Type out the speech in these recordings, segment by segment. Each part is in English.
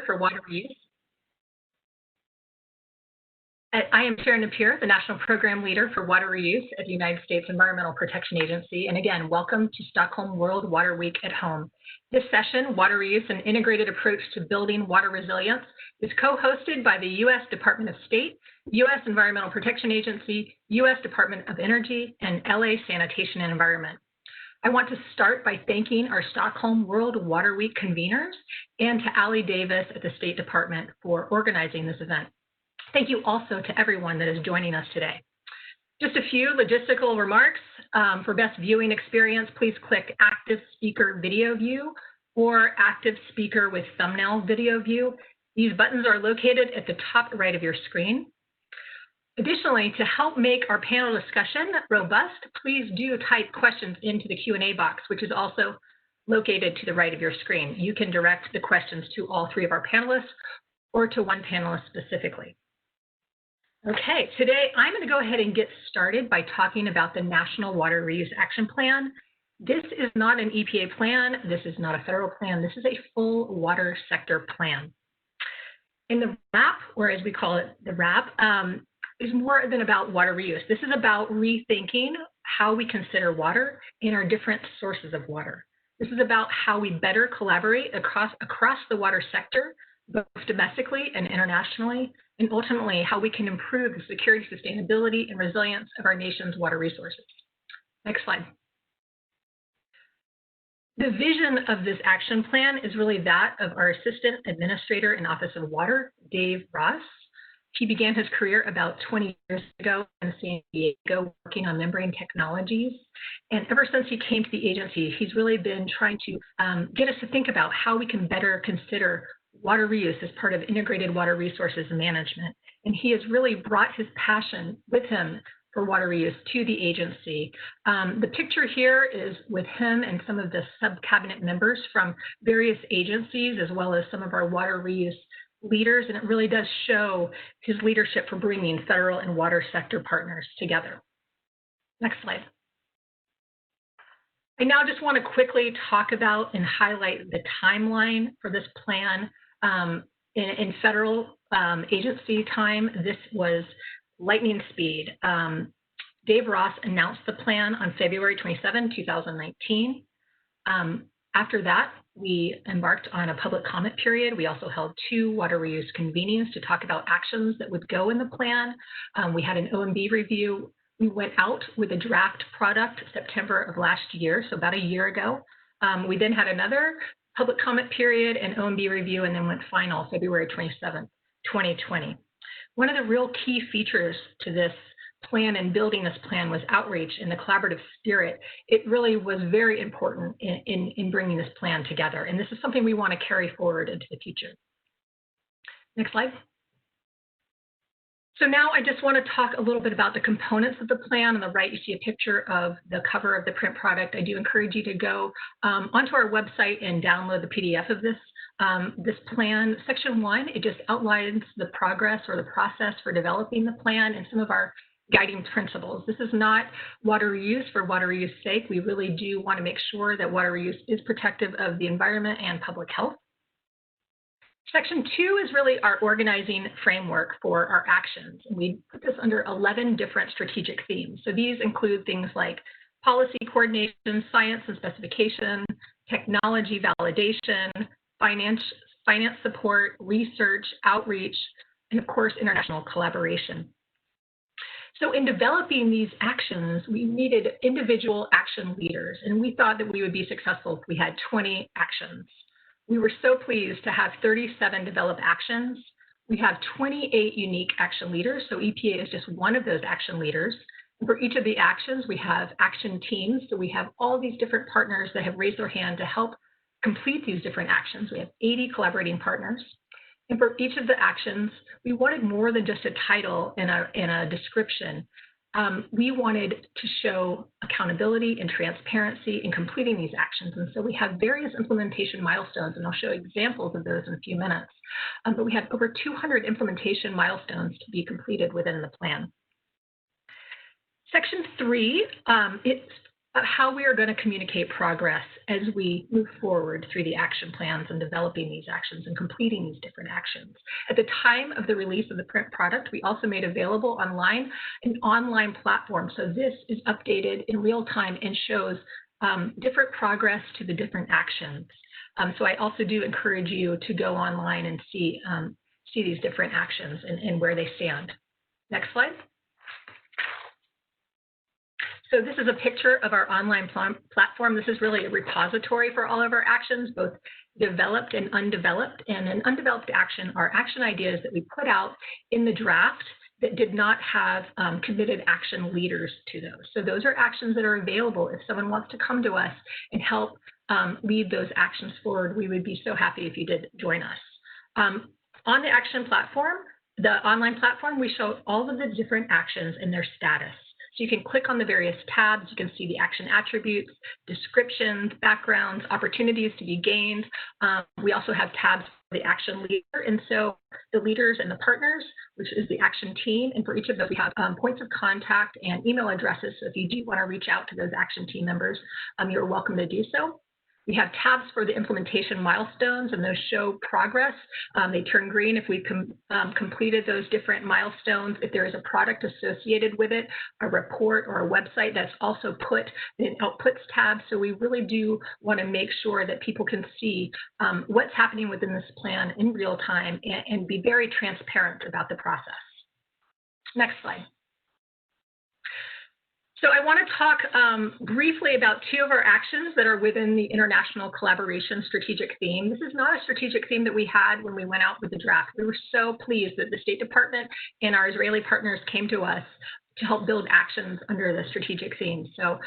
for water reuse. I am Sharon Napier, the National Program Leader for Water Reuse at the United States Environmental Protection Agency. And again, welcome to Stockholm World Water Week at Home. This session, Water Reuse, an Integrated Approach to Building Water Resilience, is co-hosted by the U.S. Department of State, U.S. Environmental Protection Agency, U.S. Department of Energy, and LA Sanitation and Environment. I want to start by thanking our Stockholm World Water Week conveners and to Allie Davis at the State Department for organizing this event. Thank you also to everyone that is joining us today. Just a few logistical remarks. For best viewing experience, please click Active Speaker Video View or Active Speaker with Thumbnail Video View. These buttons are located at the top right of your screen. Additionally, to help make our panel discussion robust, please do type questions into the Q&A box, which is also located to the right of your screen. You can direct the questions to all three of our panelists or to one panelist specifically. Okay, today I'm going to go ahead and get started by talking about the National Water Reuse Action Plan. This is not an EPA plan. This is not a federal plan. This is a full water sector plan. In the RAP, or as we call it, the RAP, is more than about water reuse. This is about rethinking how we consider water in our different sources of water. This is about how we better collaborate across the water sector, both domestically and internationally, and ultimately how we can improve the security, sustainability, and resilience of our nation's water resources. Next slide. The vision of this action plan is really that of our Assistant Administrator in Office of Water, Dave Ross. He began his career about 20 years ago in San Diego working on membrane technologies. And ever since he came to the agency, he's really been trying to get us to think about how we can better consider water reuse as part of integrated water resources management. And he has really brought his passion with him for water reuse to the agency. The picture here is with him and some of the sub-cabinet members from various agencies, as well as some of our water reuse leaders, and it really does show his leadership for bringing federal and water sector partners together. Next slide. I now just want to quickly talk about and highlight the timeline for this plan. In federal agency time, this was lightning speed. Dave Ross announced the plan on February 27, 2019. After that, we embarked on a public comment period. We also held 2 water reuse convenings to talk about actions that would go in the plan. We had an OMB review. We went out with a draft product September of last year, so about a year ago. We then had another public comment period and OMB review, and then went final February 27th, 2020. One of the real key features to this plan and building this plan was outreach and the collaborative spirit. It really was very important in bringing this plan together, and this is something we want to carry forward into the future. Next slide. So now I just want to talk a little bit about the components of the plan. On the right, you see a picture of the cover of the print product. I do encourage you to go onto our website and download the PDF of this plan. Section 1, it just outlines the progress or the process for developing the plan and some of our guiding principles. This is not water reuse for water reuse sake. We really do want to make sure that water reuse is protective of the environment and public health. Section 2 is really our organizing framework for our actions. We put this under 11 different strategic themes. So these include things like policy coordination, science and specification, technology validation, finance support, research, outreach, and of course, international collaboration. So in developing these actions, we needed individual action leaders, and we thought that we would be successful if we had 20 actions. We were so pleased to have 37 developed actions. We have 28 unique action leaders, so EPA is just one of those action leaders. And for each of the actions, we have action teams, so we have all these different partners that have raised their hand to help complete these different actions. We have 80 collaborating partners. And for each of the actions, we wanted more than just a title and a description. We wanted to show accountability and transparency in completing these actions. And so we have various implementation milestones, and I'll show examples of those in a few minutes. But we have over 200 implementation milestones to be completed within the plan. Section 3, it how we are going to communicate progress as we move forward through the action plans and developing these actions and completing these different actions. At the time of the release of the print product, we also made available online an online platform. So this is updated in real time and shows different progress to the different actions. So I also do encourage you to go online and see these different actions and where they stand. Next slide. So this is a picture of our online platform. This is really a repository for all of our actions, both developed and undeveloped. And an undeveloped action are action ideas that we put out in the draft that did not have committed action leaders to those. So those are actions that are available. If someone wants to come to us and help lead those actions forward, we would be so happy if you did join us. On the action platform, the online platform, we show all of the different actions and their status. So you can click on the various tabs. You can see the action attributes, descriptions, backgrounds, opportunities to be gained. We also have tabs for the action leader. And so the leaders and the partners, which is the action team. And for each of those, we have points of contact and email addresses. So if you do want to reach out to those action team members, you're welcome to do so. We have tabs for the implementation milestones, and those show progress. They turn green if we've completed those different milestones. If there is a product associated with it, a report or a website, that's also put in outputs tab. So we really do want to make sure that people can see what's happening within this plan in real time and be very transparent about the process. Next slide. So I want to talk briefly about two of our actions that are within the international collaboration strategic theme. This is not a strategic theme that we had when we went out with the draft. We were so pleased that the State Department and our Israeli partners came to us to help build actions under the strategic theme. So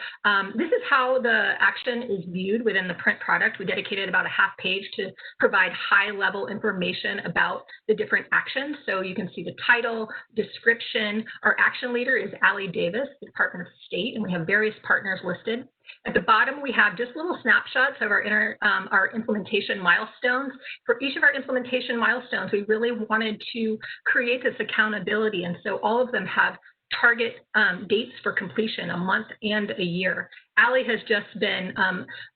this is how the action is viewed within the print product. We dedicated about a half page to provide high-level information about the different actions. So you can see the title, description. Our action leader is Allie Davis, the Department of State, and we have various partners listed. At the bottom, we have just little snapshots of our implementation milestones. For each of our implementation milestones, we really wanted to create this accountability, and so all of them have target dates for completion, a month and a year. Allie has just been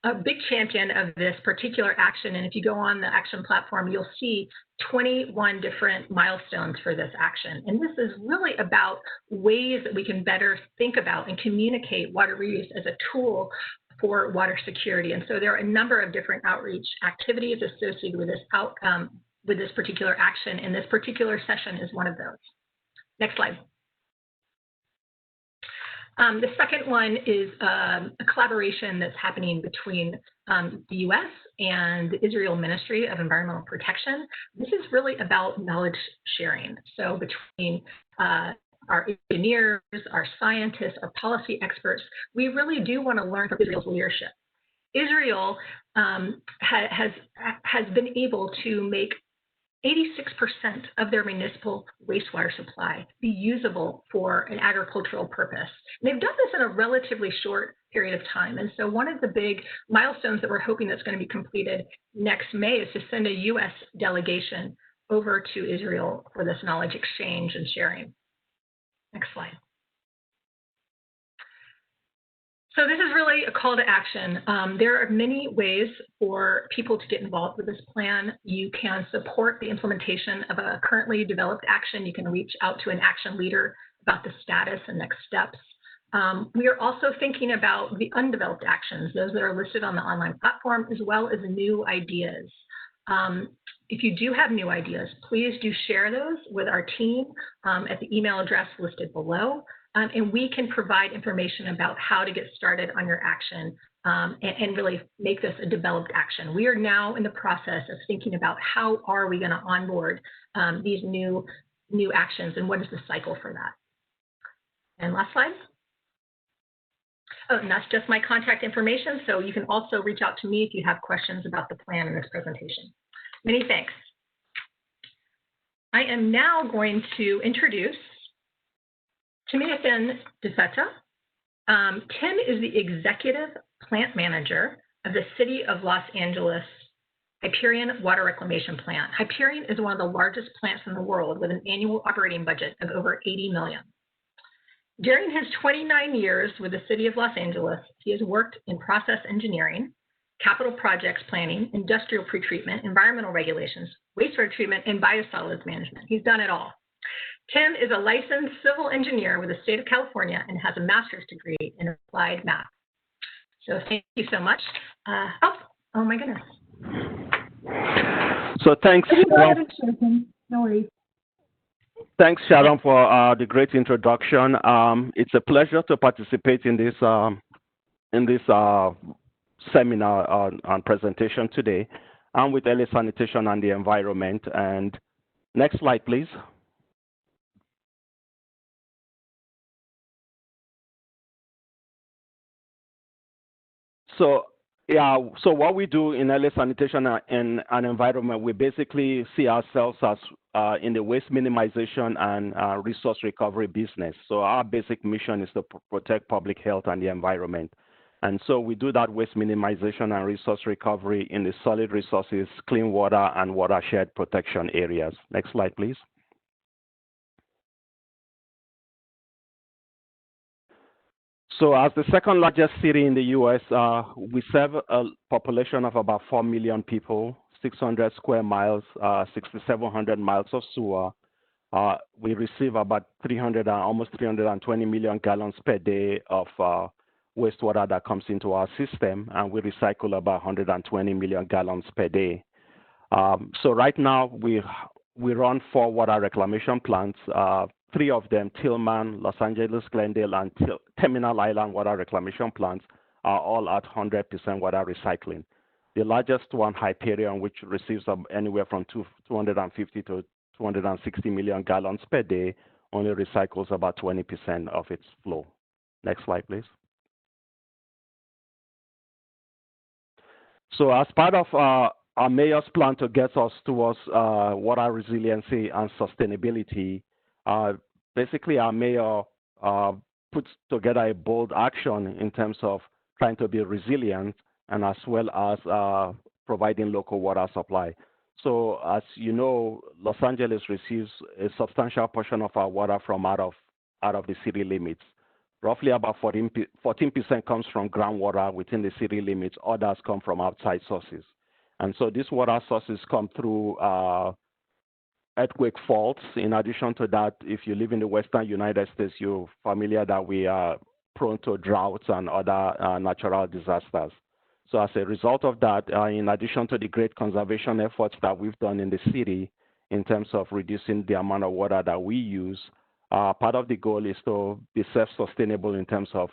a big champion of this particular action, and if you go on the action platform, you'll see 21 different milestones for this action. And this is really about ways that we can better think about and communicate water reuse as a tool for water security. And so there are a number of different outreach activities associated with this particular action, and this particular session is one of those. Next slide. The second one is a collaboration that's happening between the U.S. and the Israel Ministry of Environmental Protection. This is really about knowledge sharing. So between our engineers, our scientists, our policy experts, we really do want to learn from Israel's leadership. Israel has been able to make 86% of their municipal wastewater supply be usable for an agricultural purpose. And they've done this in a relatively short period of time. And so one of the big milestones that we're hoping that's going to be completed next May is to send a U.S. delegation over to Israel for this knowledge exchange and sharing. Next slide. So this is really a call to action. There are many ways for people to get involved with this plan. You can support the implementation of a currently developed action. You can reach out to an action leader about the status and next steps. We are also thinking about the undeveloped actions, those that are listed on the online platform, as well as new ideas. If you do have new ideas, please do share those with our team at the email address listed below. And we can provide information about how to get started on your action and really make this a developed action. We are now in the process of thinking about how are we going to onboard these new actions and what is the cycle for that. And last slide. Oh, and that's just my contact information. So you can also reach out to me if you have questions about the plan in this presentation. Many thanks. I am now going to introduce Timothy Deseta. Tim is the Executive Plant Manager of the City of Los Angeles Hyperion Water Reclamation Plant. Hyperion is one of the largest plants in the world with an annual operating budget of over $80 million. During his 29 years with the City of Los Angeles, he has worked in process engineering, capital projects planning, industrial pretreatment, environmental regulations, wastewater treatment, and biosolids management. He's done it all. Tim is a licensed civil engineer with the state of California and has a master's degree in applied math. So thank you so much. Oh my goodness. So thanks. No worries. Thanks, Sharon, for the great introduction. It's a pleasure to participate in this seminar and presentation today. I'm with LA Sanitation and the Environment. And next slide, please. So what we do in LA Sanitation and Environment, we basically see ourselves as in the waste minimization and resource recovery business. So our basic mission is to protect public health and the environment. And so we do that waste minimization and resource recovery in the solid resources, clean water, and watershed protection areas. Next slide, please. So as the second largest city in the U.S., we serve a population of about 4 million people, 600 square miles, 6,700 miles of sewer. We receive about almost 320 million gallons per day of wastewater that comes into our system, and we recycle about 120 million gallons per day. So right now, we run 4 water reclamation plants, 3 of them, Tillman, Los Angeles, Glendale, and Terminal Island water reclamation plants, are all at 100% water recycling. The largest one, Hyperion, which receives anywhere from 250 to 260 million gallons per day, only recycles about 20% of its flow. Next slide, please. So as part of our mayor's plan to get us towards water resiliency and sustainability, basically our mayor puts together a bold action in terms of trying to be resilient and as well as providing local water supply. So as you know, Los Angeles receives a substantial portion of our water from out of the city limits. Roughly about 14% comes from groundwater within the city limits. Others come from outside sources. And so these water sources come through earthquake faults. In addition to that, if you live in the western United States, you're familiar that we are prone to droughts and other natural disasters. So as a result of that, in addition to the great conservation efforts that we've done in the city in terms of reducing the amount of water that we use, part of the goal is to be self-sustainable in terms of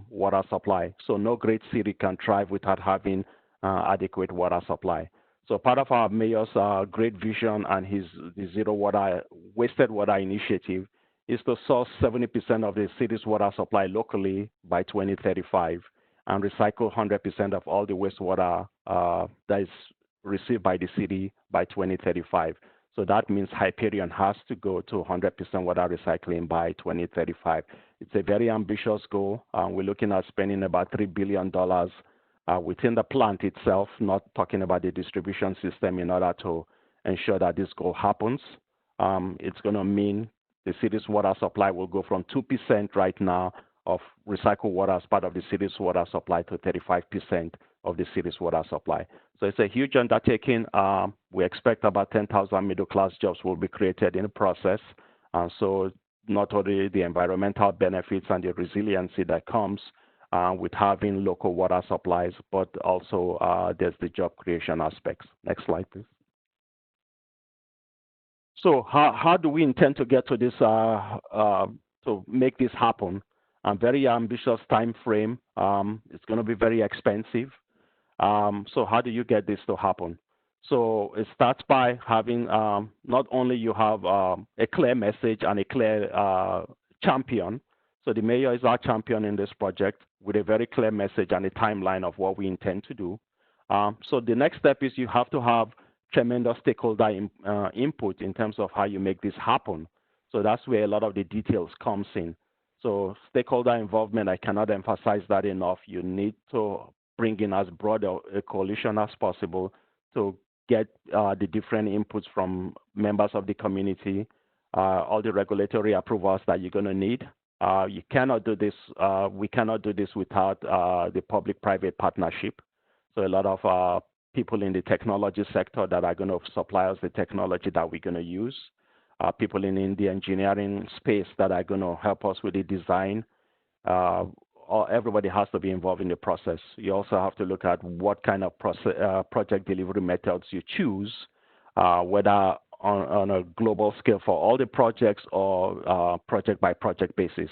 water supply. So no great city can thrive without having adequate water supply. So part of our mayor's great vision and the zero wasted water initiative is to source 70% of the city's water supply locally by 2035 and recycle 100% of all the wastewater that is received by the city by 2035. So that means Hyperion has to go to 100% water recycling by 2035. It's a very ambitious goal. We're looking at spending about $3 billion within the plant itself, not talking about the distribution system, in order to ensure that this goal happens. It's going to mean the city's water supply will go from 2% right now of recycled water as part of the city's water supply to 35% of the city's water supply. So it's a huge undertaking. We expect about 10,000 middle-class jobs will be created in the process. So not only the environmental benefits and the resiliency that comes with having local water supplies, but also there's the job creation aspects. Next slide, please. So how do we intend to get to this, to make this happen? A very ambitious time frame. It's going to be very expensive. So how do you get this to happen? So it starts by having not only you have a clear message and a clear champion. So the mayor is our champion in this project with a very clear message and a timeline of what we intend to do. So the next step is you have to have tremendous stakeholder input in terms of how you make this happen. So that's where a lot of the details comes in. So stakeholder involvement, I cannot emphasize that enough. You need to bring in as broad a coalition as possible to get the different inputs from members of the community, all the regulatory approvals that you're going to need, You cannot do this. We cannot do this without the public-private partnership. So a lot of people in the technology sector that are going to supply us the technology that we're going to use. People in the engineering space that are going to help us with the design. Everybody has to be involved in the process. You also have to look at what kind of project delivery methods you choose, whether on a global scale for all the projects or project by project basis.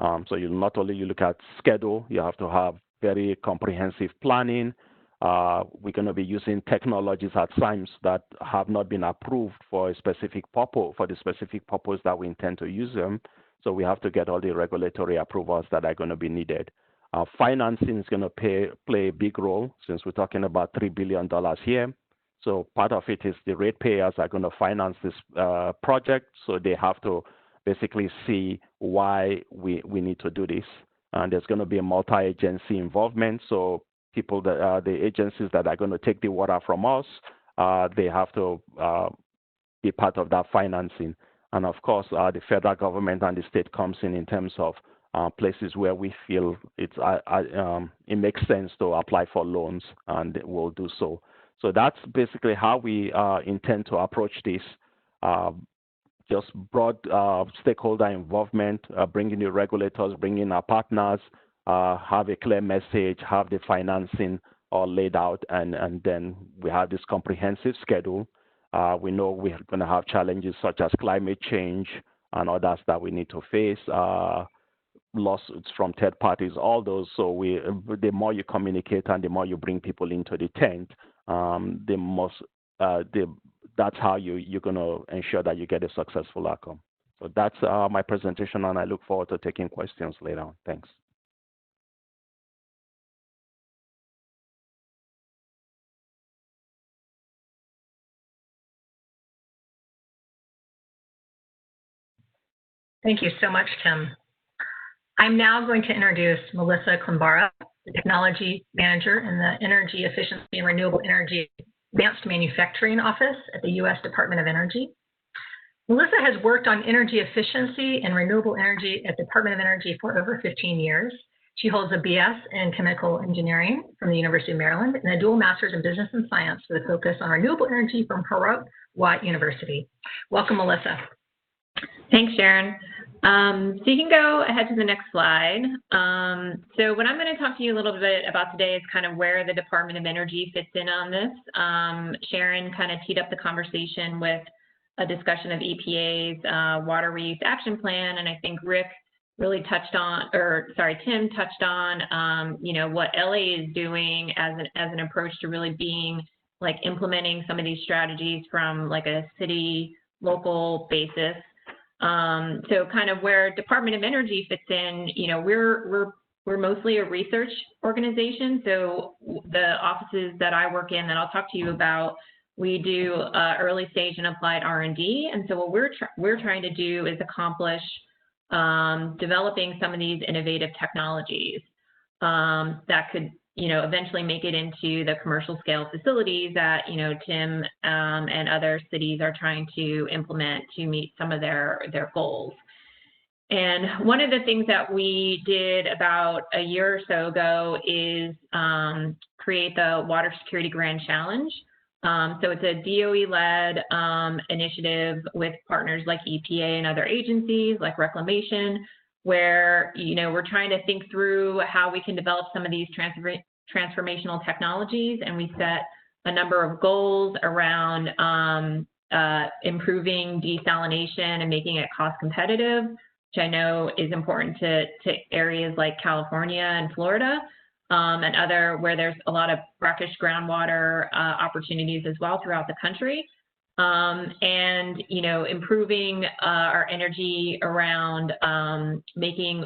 So you not only you look at schedule, you have to have very comprehensive planning. We're going to be using technologies at times that have not been approved for a specific purpose, for the specific purpose that we intend to use them. So we have to get all the regulatory approvals that are going to be needed. Financing is going to play a big role since we're talking about $3 billion here. So part of it is the ratepayers are going to finance this project. So they have to basically see why we need to do this. And there's going to be a multi-agency involvement. So people that the agencies that are going to take the water from us, they have to be part of that financing. And of course, the federal government and the state comes in terms of places where we feel it makes sense to apply for loans, and we'll do so. So that's basically how we intend to approach this. Just broad stakeholder involvement, bringing the regulators, bringing our partners, have a clear message, have the financing all laid out, and then we have this comprehensive schedule. We know we're going to have challenges such as climate change and others that we need to face, lawsuits from third parties, all those. So the more you communicate and the more you bring people into the tent, that's how you're going to ensure that you get a successful outcome. So that's my presentation, and I look forward to taking questions later on. Thanks. Thank you so much, Tim. I'm now going to introduce Melissa Klimbara, the Technology Manager in the Energy Efficiency and Renewable Energy Advanced Manufacturing Office at the U.S. Department of Energy. Melissa has worked on energy efficiency and renewable energy at the Department of Energy for over 15 years. She holds a BS in Chemical Engineering from the University of Maryland and a dual master's in Business and Science with a focus on renewable energy from Howard University. Welcome, Melissa. Thanks, Sharon. So you can go ahead to the next slide. So what I'm going to talk to you a little bit about today is kind of where the Department of Energy fits in on this. Sharon kind of teed up the conversation with a discussion of EPA's Water Reuse Action Plan, and I think Rick really touched on, Tim touched on, what LA is doing as an approach to really being like implementing some of these strategies from like a city local basis. So kind of where Department of Energy fits in, we're mostly a research organization. So the offices that I work in that I'll talk to you about, we do early stage and applied R&D. And so what we're trying to do is accomplish developing some of these innovative technologies that could eventually make it into the commercial scale facilities that, Tim and other cities are trying to implement to meet some of their goals. And one of the things that we did about a year or so ago is create the Water Security Grand Challenge. So it's a DOE-led initiative with partners like EPA and other agencies like Reclamation, where we're trying to think through how we can develop some of these transformational technologies, and we set a number of goals around improving desalination and making it cost competitive, which I know is important to areas like California and Florida, and other where there's a lot of brackish groundwater opportunities as well throughout the country. And improving our energy around making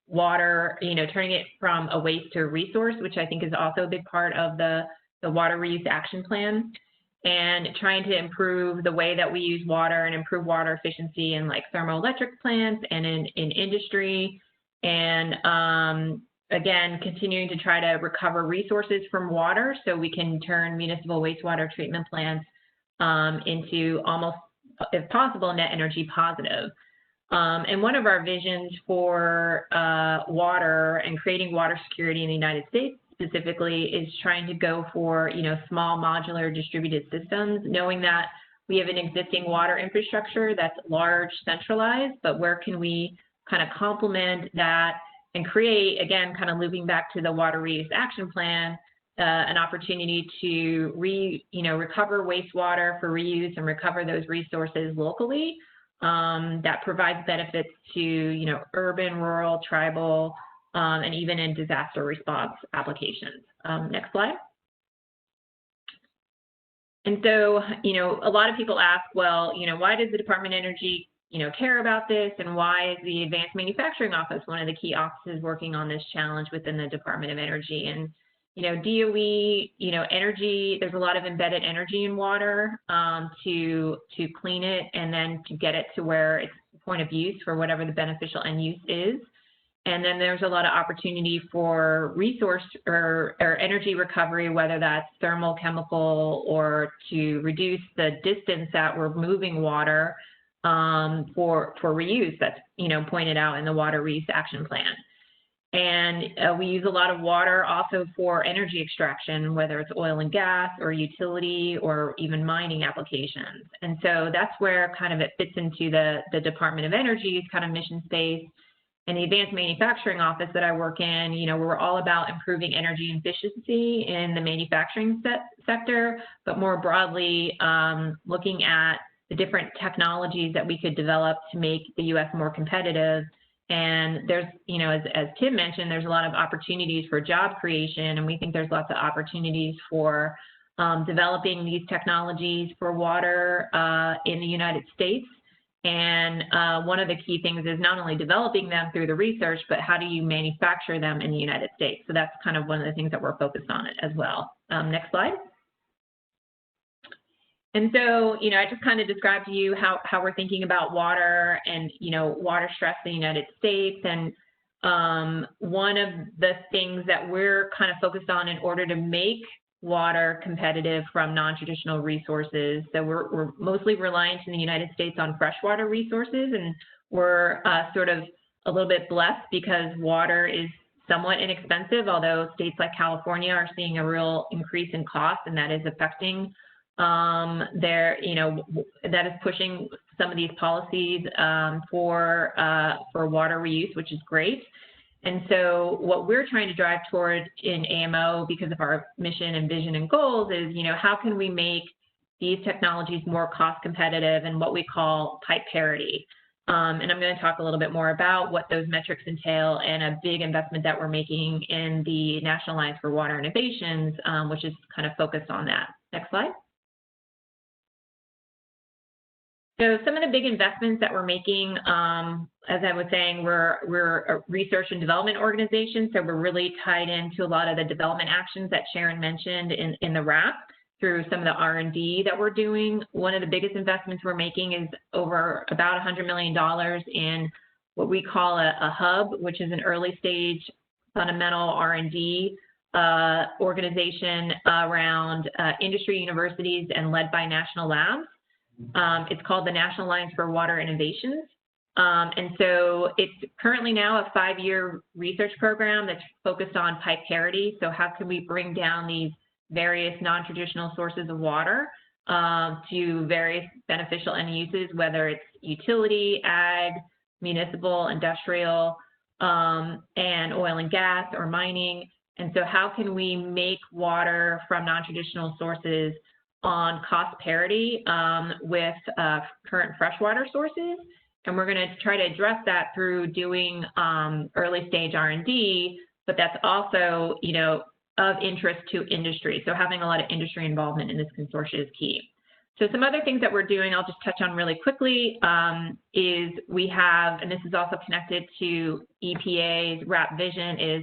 water, turning it from a waste to a resource, which I think is also a big part of the Water Reuse Action Plan, and trying to improve the way that we use water and improve water efficiency in like thermoelectric plants and in industry, and again, continuing to try to recover resources from water so we can turn municipal wastewater treatment plants into almost, if possible, net energy positive. And one of our visions for water and creating water security in the United States specifically is trying to go for, small modular distributed systems, knowing that we have an existing water infrastructure that's large, centralized, but where can we kind of complement that and create, again, kind of looping back to the Water Reuse Action Plan, an opportunity to recover wastewater for reuse and recover those resources locally. That provides benefits to, urban, rural, tribal, and even in disaster response applications. Next slide. And so, a lot of people ask, well, why does the Department of Energy, care about this, and why is the Advanced Manufacturing Office one of the key offices working on this challenge within the Department of Energy? And DOE, energy, there's a lot of embedded energy in water to clean it and then to get it to where it's point of use for whatever the beneficial end use is. And then there's a lot of opportunity for resource or energy recovery, whether that's thermal, chemical, or to reduce the distance that we're moving water for reuse that's, pointed out in the Water Reuse Action Plan. And we use a lot of water also for energy extraction, whether it's oil and gas or utility or even mining applications. And so that's where kind of it fits into the Department of Energy's kind of mission space. And the Advanced Manufacturing Office that I work in, we're all about improving energy efficiency in the manufacturing sector, but more broadly, looking at the different technologies that we could develop to make the U.S. more competitive. And there's, as Tim mentioned, there's a lot of opportunities for job creation, and we think there's lots of opportunities for developing these technologies for water in the United States. And one of the key things is not only developing them through the research, but how do you manufacture them in the United States? So that's kind of one of the things that we're focused on as well. Next slide. And so, I just kind of described to you how we're thinking about water and, water stress in the United States. And one of the things that we're kind of focused on in order to make water competitive from non-traditional resources. So we're mostly reliant in the United States on freshwater resources, and we're sort of a little bit blessed because water is somewhat inexpensive, although states like California are seeing a real increase in cost, and that is affecting that is pushing some of these policies for water reuse, which is great. And so what we're trying to drive toward in AMO, because of our mission and vision and goals, is, how can we make these technologies more cost competitive and what we call pipe parity. And I'm going to talk a little bit more about what those metrics entail and a big investment that we're making in the National Alliance for Water Innovations, which is kind of focused on that. Next slide. So some of the big investments that we're making, as I was saying, we're a research and development organization, so we're really tied into a lot of the development actions that Sharon mentioned in the RAP through some of the R&D that we're doing. One of the biggest investments we're making is over about $100 million in what we call a hub, which is an early stage fundamental R&D organization around industry universities and led by national labs. It's called the National Alliance for Water Innovations. And so it's currently now a 5-year research program that's focused on pipe parity. So how can we bring down these various non-traditional sources of water to various beneficial end uses, whether it's utility, ag, municipal, industrial, and oil and gas or mining. And so how can we make water from non-traditional sources on cost parity with current freshwater sources? And we're going to try to address that through doing early stage R&D, but that's also, of interest to industry. So having a lot of industry involvement in this consortium is key. So some other things that we're doing, I'll just touch on really quickly, is we have, and this is also connected to EPA's RAP vision, is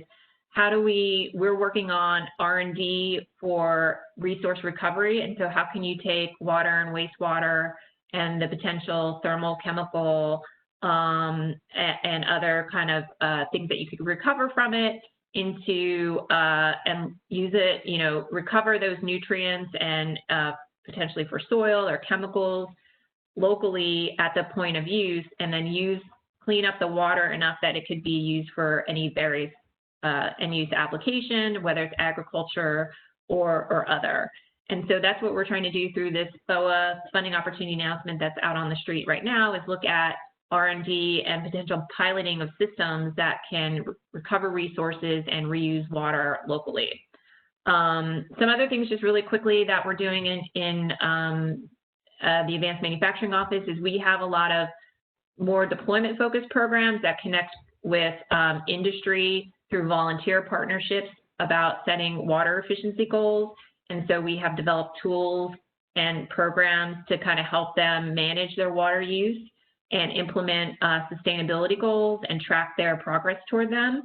how do we're working on R&D for resource recovery. And so how can you take water and wastewater and the potential thermal, chemical, and other kind of things that you could recover from it into and use it, recover those nutrients and potentially for soil or chemicals locally at the point of use, and then use clean up the water enough that it could be used for any various end-use application, whether it's agriculture or other. And so that's what we're trying to do through this FOA funding opportunity announcement that's out on the street right now, is look at R&D and potential piloting of systems that can recover resources and reuse water locally. Some other things just really quickly that we're doing in the Advanced Manufacturing Office is we have a lot of more deployment-focused programs that connect with industry through volunteer partnerships about setting water efficiency goals. And so we have developed tools and programs to kind of help them manage their water use and implement sustainability goals and track their progress toward them.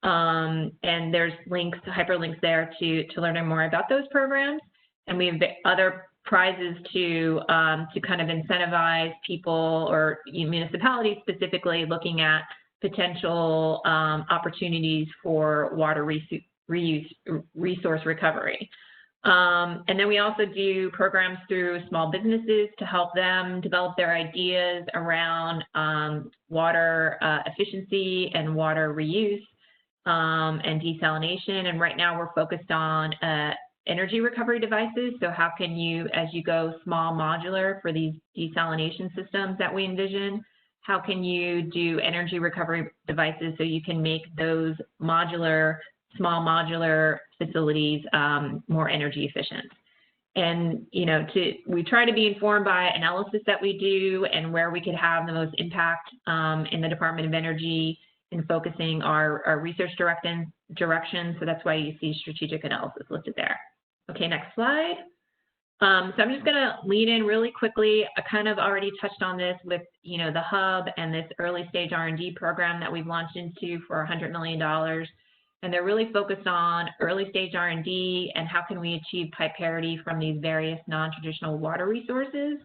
And there's links, hyperlinks there to learn more about those programs. And we have other prizes to kind of incentivize people or municipalities specifically looking at potential opportunities for water resource recovery. And then we also do programs through small businesses to help them develop their ideas around water efficiency and water reuse and desalination. And right now we're focused on energy recovery devices. So how can you, as you go small modular for these desalination systems that we envision, how can you do energy recovery devices so you can make those modular, small modular facilities more energy efficient? And, you know, we try to be informed by analysis that we do and where we could have the most impact in the Department of Energy in focusing our research direction. So that's why you see strategic analysis listed there. Okay, next slide. So I'm just going to lead in really quickly. I kind of already touched on this with, you know, the hub and this early stage R&D program that we've launched into for $100 million. And they're really focused on early stage R&D and how can we achieve pipe parity from these various non-traditional water resources.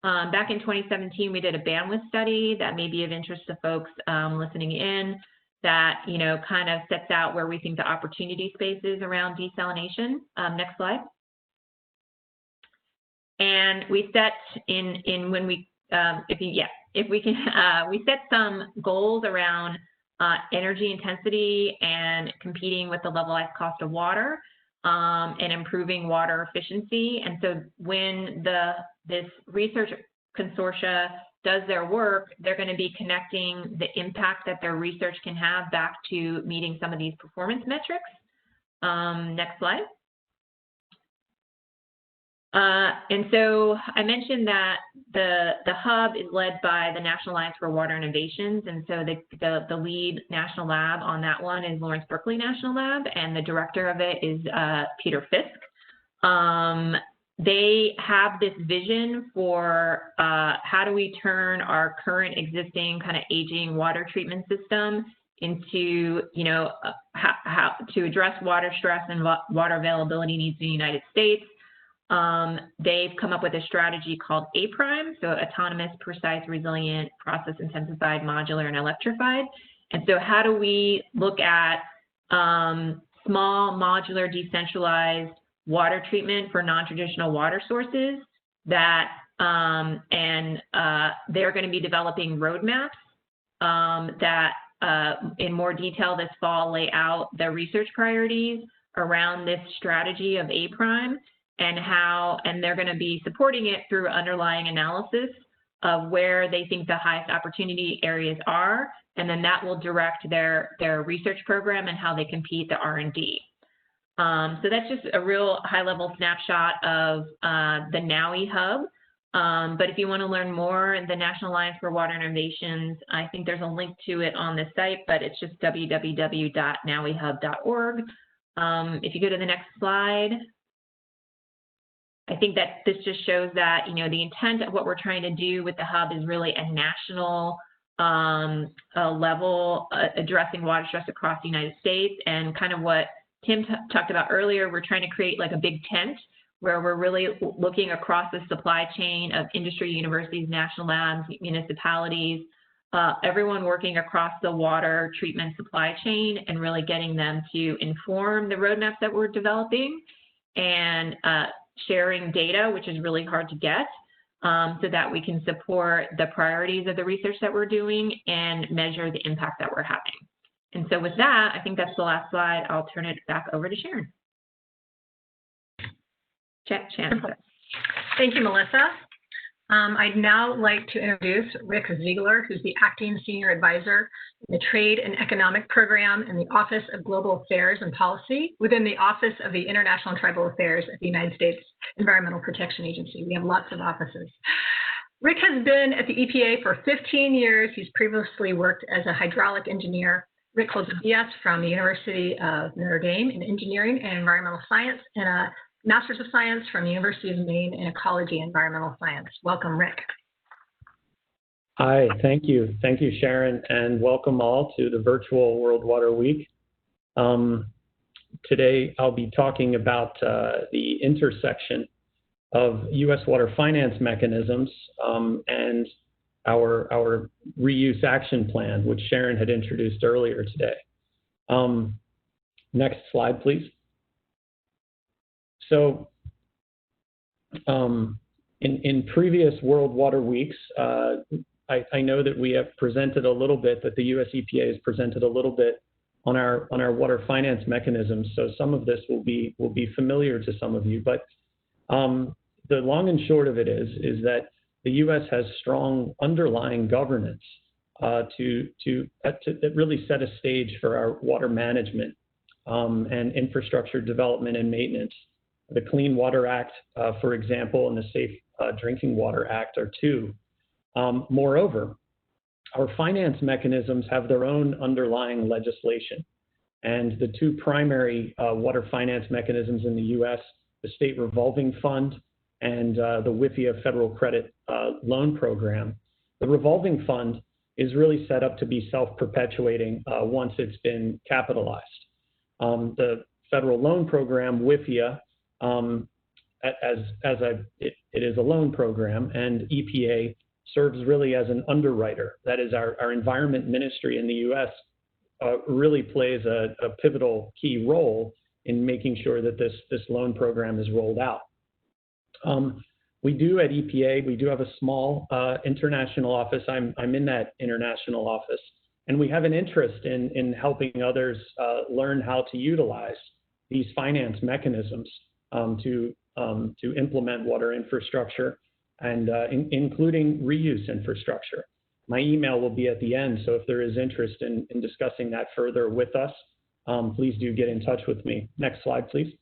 Back in 2017, we did a bandwidth study that may be of interest to folks listening in that, you know, kind of sets out where we think the opportunity space is around desalination. Next slide. And we set we set some goals around energy intensity and competing with the levelized cost of water and improving water efficiency. And so when this research consortia does their work, they're going to be connecting the impact that their research can have back to meeting some of these performance metrics. Next slide. And so I mentioned that the hub is led by the National Alliance for Water Innovations, and so the lead national lab on that one is Lawrence Berkeley National Lab, and the director of it is Peter Fisk. They have this vision for how do we turn our current existing kind of aging water treatment system into, you know, how to address water stress and water availability needs in the United States. They've come up with a strategy called A-Prime, so autonomous, precise, resilient, process intensified, modular, and electrified. And so how do we look at small, modular, decentralized water treatment for non-traditional water sources that, they're going to be developing roadmaps that in more detail this fall lay out the research priorities around this strategy of A-Prime. And they're going to be supporting it through underlying analysis of where they think the highest opportunity areas are, and then that will direct their research program and how they compete the R&D. So that's just a real high-level snapshot of the NAWI Hub. But if you want to learn more, the National Alliance for Water Innovations, I think there's a link to it on the site, but it's just www.nawihub.org. If you go to the next slide. I think that this just shows that, you know, the intent of what we're trying to do with the hub is really a national level addressing water stress across the United States. And kind of what Tim talked about earlier, we're trying to create like a big tent where we're really looking across the supply chain of industry, universities, national labs, municipalities, everyone working across the water treatment supply chain and really getting them to inform the roadmaps that we're developing and sharing data, which is really hard to get, so that we can support the priorities of the research that we're doing and measure the impact that we're having. And so with that, I think that's the last slide. I'll turn it back over to Sharon. Shannon. Thank you, Melissa. I'd now like to introduce Rick Ziegler, who's the Acting Senior Advisor in the Trade and Economic Program in the Office of Global Affairs and Policy within the Office of the International and Tribal Affairs at the United States Environmental Protection Agency. We have lots of offices. Rick has been at the EPA for 15 years. He's previously worked as a hydraulic engineer. Rick holds a BS from the University of Notre Dame in Engineering and Environmental Science and a Master's of Science from the University of Maine in Ecology and Environmental Science. Welcome, Rick. Hi, thank you. Thank you, Sharon, and welcome all to the virtual World Water Week. Today, I'll be talking about the intersection of U.S. water finance mechanisms and our reuse action plan, which Sharon had introduced earlier today. Next slide, please. So in previous World Water Weeks, I know that we have presented a little bit, that the US EPA has presented a little bit on our water finance mechanisms. So some of this will be familiar to some of you, but the long and short of it is that the US has strong underlying governance to really set a stage for our water management and infrastructure development and maintenance. The Clean Water Act, for example, and the Safe Drinking Water Act are two. Moreover, our finance mechanisms have their own underlying legislation. And the two primary water finance mechanisms in the US, the State Revolving Fund and the WIFIA Federal Credit Loan Program. The Revolving Fund is really set up to be self-perpetuating once it's been capitalized. The Federal Loan Program, WIFIA, it is a loan program, and EPA serves really as an underwriter. That is, our environment ministry in the US really plays a pivotal key role in making sure that this loan program is rolled out. We do at EPA, we do have a small international office. I'm in that international office, and we have an interest in helping others learn how to utilize these finance mechanisms to implement water infrastructure and including reuse infrastructure. My email will be at the end, so if there is interest in discussing that further with us, please do get in touch with me. Next slide, please.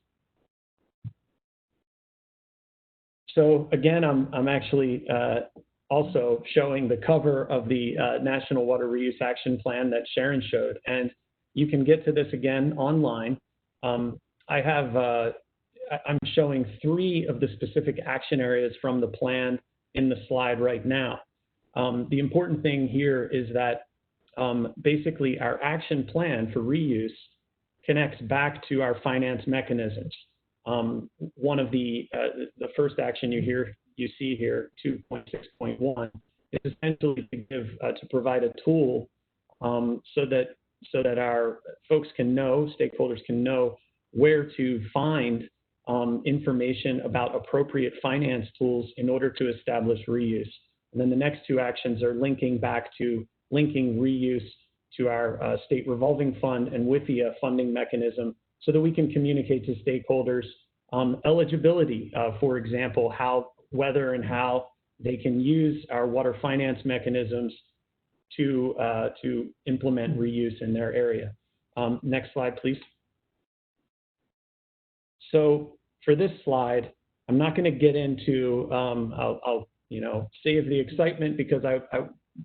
So again, I'm actually also showing the cover of the National Water Reuse Action Plan that Sharon showed, and you can get to this again online. I'm showing 3 of the specific action areas from the plan in the slide right now. The important thing here is that basically our action plan for reuse connects back to our finance mechanisms. One of the first action you see here, 2.6.1, is essentially to provide a tool so that our folks can know, stakeholders can know where to find information about appropriate finance tools in order to establish reuse. And then the next 2 actions are linking reuse to our State Revolving Fund and WIFIA funding mechanism so that we can communicate to stakeholders eligibility, for example, whether and how they can use our water finance mechanisms to implement reuse in their area. Next slide, please. So for this slide, I'm not going to get into, I'll save the excitement, because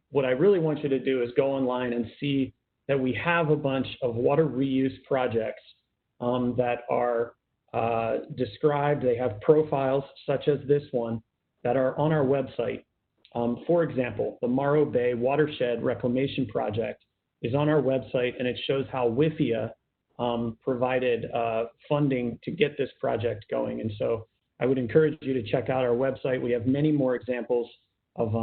what I really want you to do is go online and see that we have a bunch of water reuse projects that are described. They have profiles such as this one that are on our website. For example, the Morrow Bay Watershed Reclamation Project is on our website, and it shows how WIFIA provided funding to get this project going. And so I would encourage you to check out our website. We have many more examples of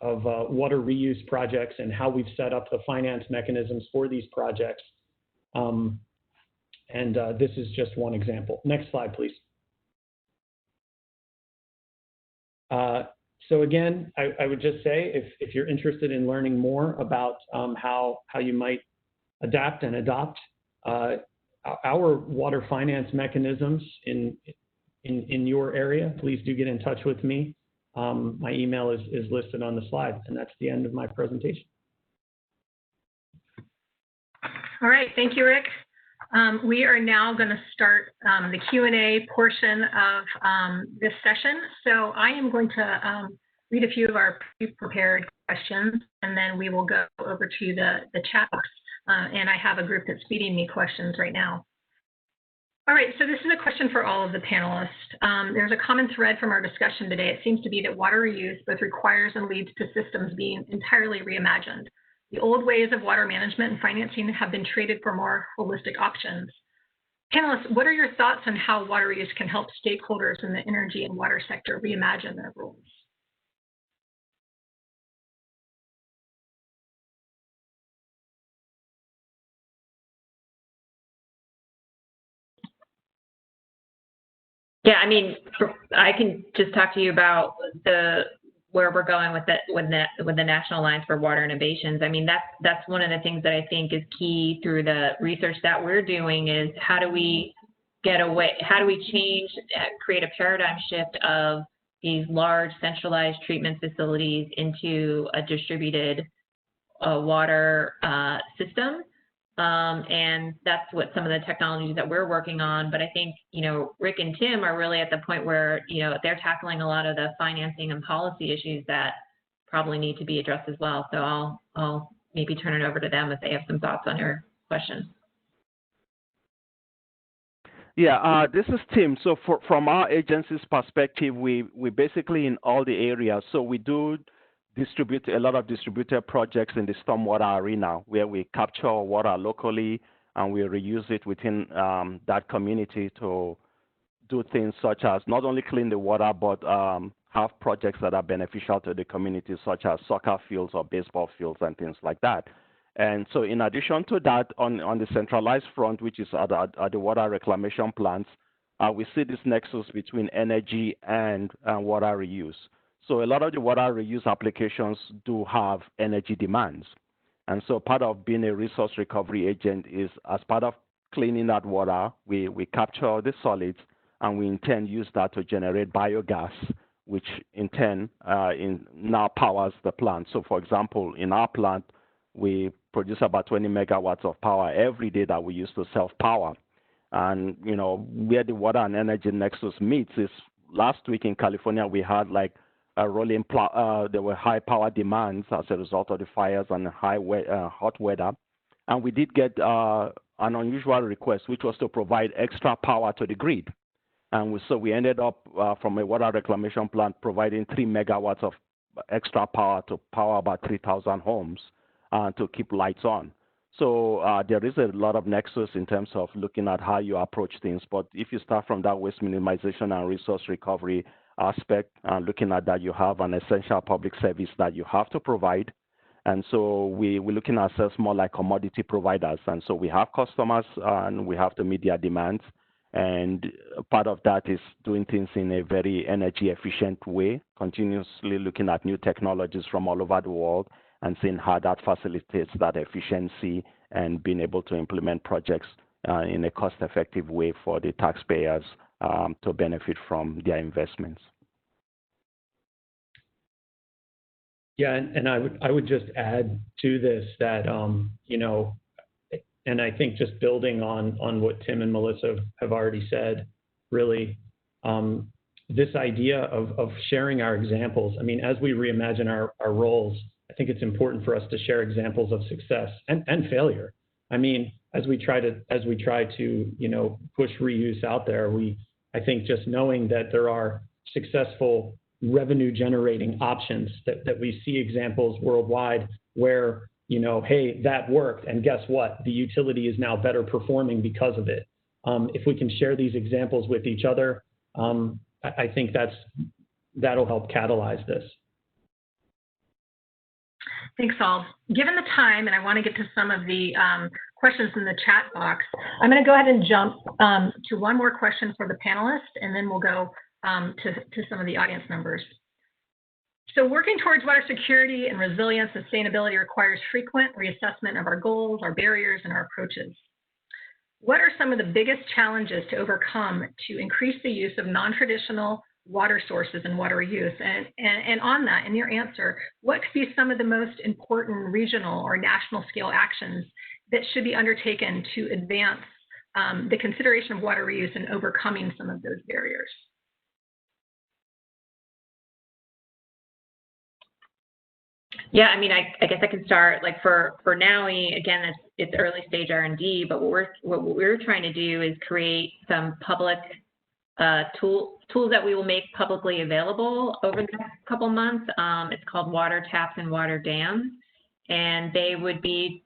water reuse projects and how we've set up the finance mechanisms for these projects. This is just one example. Next slide, please. So again, I would just say, if you're interested in learning more about how you might adapt and adopt our water finance mechanisms in your area, please do get in touch with me. My email is listed on the slide, and that's the end of my presentation. All right, thank you, Rick. We are now going to start the Q&A portion of this session. So I am going to read a few of our pre-prepared questions, and then we will go over to the chat box. And I have a group that's feeding me questions right now. All right, so this is a question for all of the panelists. There's a common thread from our discussion today. It seems to be that water reuse both requires and leads to systems being entirely reimagined. The old ways of water management and financing have been traded for more holistic options. Panelists, what are your thoughts on how water reuse can help stakeholders in the energy and water sector reimagine their roles? Yeah, I mean, I can just talk to you about where we're going with the National Alliance for Water Innovations. I mean, that's one of the things that I think is key through the research that we're doing is how do we change, create a paradigm shift of these large centralized treatment facilities into a distributed water system. And that's what some of the technologies that we're working on. But I think, Rick and Tim are really at the point where, they're tackling a lot of the financing and policy issues that probably need to be addressed as well. So I'll maybe turn it over to them if they have some thoughts on your question. Yeah, this is Tim. So from our agency's perspective, we basically in all the areas. So we do distribute a lot of distributed projects in the stormwater arena where we capture water locally and we reuse it within that community to do things such as not only clean the water, but have projects that are beneficial to the community, such as soccer fields or baseball fields and things like that. And so in addition to that, on the centralized front, which is at the water reclamation plants, we see this nexus between energy and water reuse. So a lot of the water reuse applications do have energy demands. And so part of being a resource recovery agent is as part of cleaning that water, we capture the solids and we in turn use that to generate biogas, which in turn now powers the plant. So for example, in our plant, we produce about 20 megawatts of power every day that we use to self-power. And, where the water and energy nexus meets is last week in California, we had like there were high power demands as a result of the fires and hot weather. And we did get an unusual request, which was to provide extra power to the grid. And so we ended up from a water reclamation plant providing 3 megawatts of extra power to power about 3,000 homes to keep lights on. So there is a lot of nexus in terms of looking at how you approach things. But if you start from that waste minimization and resource recovery aspect, looking at that, you have an essential public service that you have to provide. And so we're looking at ourselves more like commodity providers. And so we have customers and we have to meet their demands. And part of that is doing things in a very energy efficient way, continuously looking at new technologies from all over the world and seeing how that facilitates that efficiency and being able to implement projects in a cost-effective way for the taxpayers to benefit from their investments. Yeah, and I would just add to this that, and I think just building on what Tim and Melissa have already said, really, this idea of sharing our examples. I mean, as we reimagine our roles, I think it's important for us to share examples of success and failure. I mean, as we try to push reuse out there, I think just knowing that there are successful revenue generating options that we see examples worldwide where, hey, that worked, and guess what? The utility is now better performing because of it. If we can share these examples with each other, I think that'll help catalyze this. Thanks, all. Given the time, and I want to get to some of the questions in the chat box, I'm going to go ahead and jump to one more question for the panelists, and then we'll go to some of the audience members. So working towards water security and resilience sustainability requires frequent reassessment of our goals, our barriers, and our approaches. What are some of the biggest challenges to overcome to increase the use of non-traditional water sources and water reuse? And on that, in your answer, what could be some of the most important regional or national scale actions that should be undertaken to advance the consideration of water reuse and overcoming some of those barriers? Yeah, I mean, I guess I can start. Like for NAUI, again, it's early stage R&D, but what we're trying to do is create some public tools that we will make publicly available over the next couple months. It's called water taps and water dams, and they would be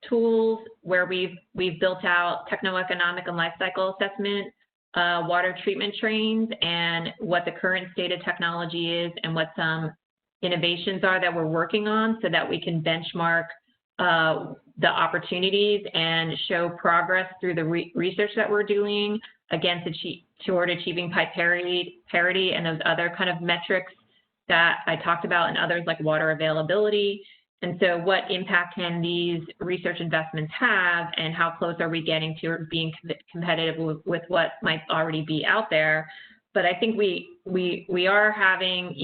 tools where we've built out techno-economic and life cycle assessment, water treatment trains, and what the current state of technology is, and what some innovations are that we're working on, so that we can benchmark the opportunities and show progress through the research that we're doing against toward achieving pipe parity and those other kind of metrics that I talked about, and others like water availability. And so what impact can these research investments have, and how close are we getting to being competitive with what might already be out there? But I think we are having,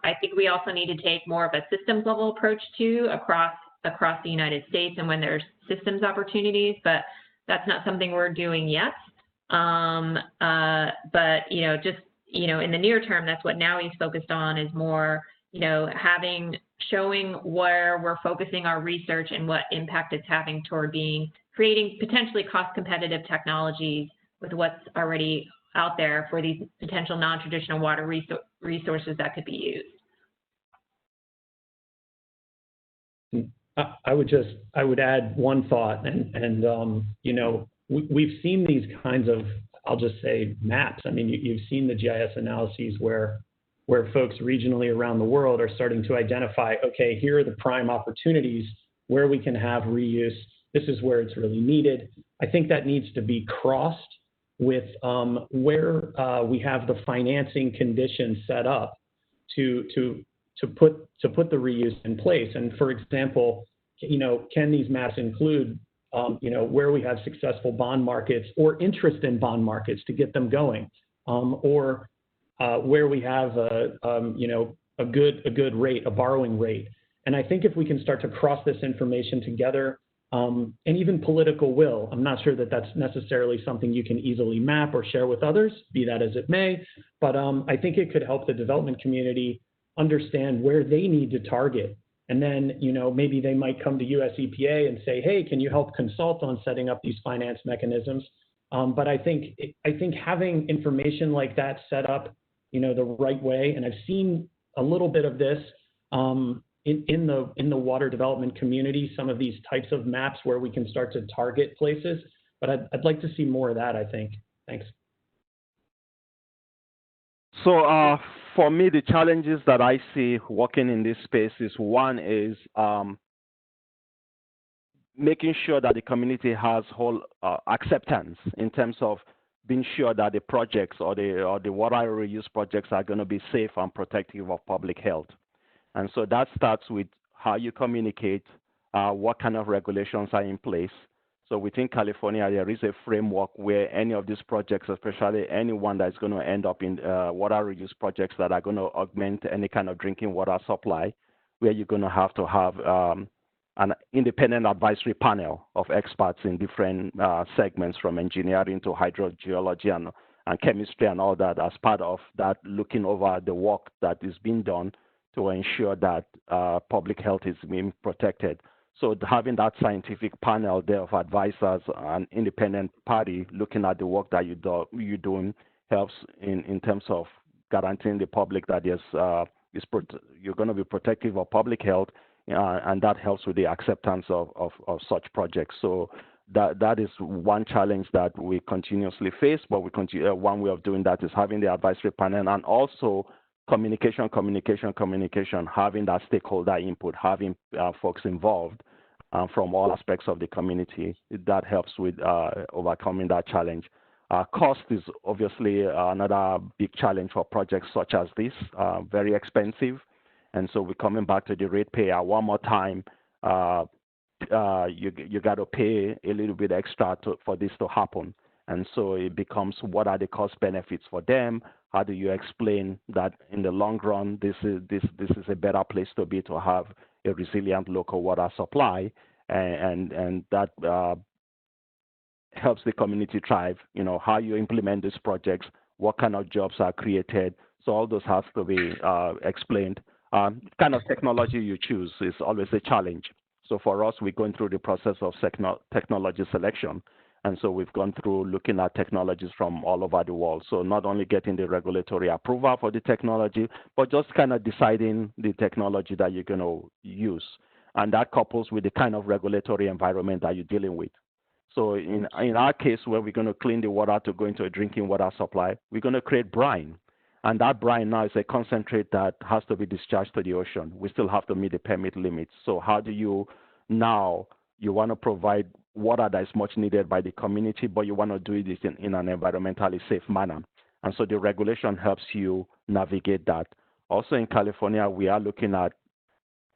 I think we also need to take more of a systems level approach too across the United States, and when there's systems opportunities, but that's not something we're doing yet. But in the near term, that's what NAUI is focused on, is more, showing where we're focusing our research and what impact it's having toward creating potentially cost competitive technologies with what's already out there for these potential non-traditional water resources that could be used. I would add one thought, and we've seen these kinds of, I'll just say, maps. I mean, you've seen the GIS analyses where folks regionally around the world are starting to identify, okay, here are the prime opportunities where we can have reuse. This is where it's really needed. I think that needs to be crossed with where we have the financing conditions set up to put the reuse in place. And for example, can these maps include where we have successful bond markets or interest in bond markets to get them going, or where we have a good rate, a borrowing rate. And I think if we can start to cross this information together, and even political will, I'm not sure that that's necessarily something you can easily map or share with others, be that as it may, but I think it could help the development community understand where they need to target. And then, maybe they might come to US EPA and say, hey, can you help consult on setting up these finance mechanisms? But I think having information like that set up, the right way, and I've seen a little bit of this in the water development community, some of these types of maps where we can start to target places, but I'd like to see more of that, I think. Thanks. So for me, the challenges that I see working in this space is, one is making sure that the community has whole acceptance in terms of being sure that the projects or the water reuse projects are going to be safe and protective of public health. And so that starts with how you communicate, what kind of regulations are in place. So within California, there is a framework where any of these projects, especially anyone that's going to end up in water reuse projects that are going to augment any kind of drinking water supply, where you're going to have an independent advisory panel of experts in different segments, from engineering to hydrogeology and chemistry and all that, as part of that, looking over the work that is being done to ensure that public health is being protected. So having that scientific panel there of advisors, an independent party looking at the work that you're doing, helps in terms of guaranteeing the public that you're going to be protective of public health, and that helps with the acceptance of such projects. So that is one challenge that we continuously face, but one way of doing that is having the advisory panel, and also communication, having that stakeholder input, having folks involved from all aspects of the community. That helps with overcoming that challenge. Cost is obviously another big challenge for projects such as this, very expensive. And so we're coming back to the ratepayer one more time. You got to pay a little bit extra for this to happen. And so it becomes, what are the cost benefits for them? How do you explain that in the long run, this is a better place to be, to have a resilient local water supply, and that helps the community thrive. You know, how you implement these projects, what kind of jobs are created. So all those has to be explained. Kind of technology you choose is always a challenge. So for us, we're going through the process of technology selection. And so we've gone through looking at technologies from all over the world. So not only getting the regulatory approval for the technology, but just kind of deciding the technology that you're going to use. And that couples with the kind of regulatory environment that you're dealing with. So in our case, where we're going to clean the water to go into a drinking water supply, we're going to create brine. And that brine now is a concentrate that has to be discharged to the ocean. We still have to meet the permit limits. So how do you now, you want to provide water that is much needed by the community, but you want to do it in an environmentally safe manner. And so the regulation helps you navigate that. Also in California, we are looking at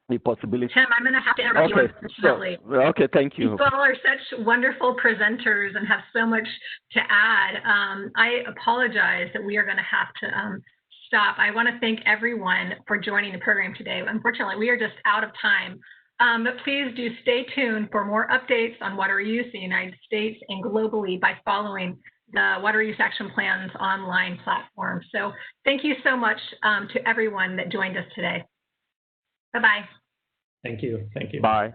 the possibility. Tim, I'm going to have to interrupt you, unfortunately. So, okay, thank you. You all are such wonderful presenters and have so much to add. I apologize that we are going to have to stop. I want to thank everyone for joining the program today. Unfortunately, we are just out of time. But please do stay tuned for more updates on water use in the United States and globally by following the Water Use Action Plan's online platform. So thank you so much to everyone that joined us today. Bye-bye. Thank you. Thank you. Bye.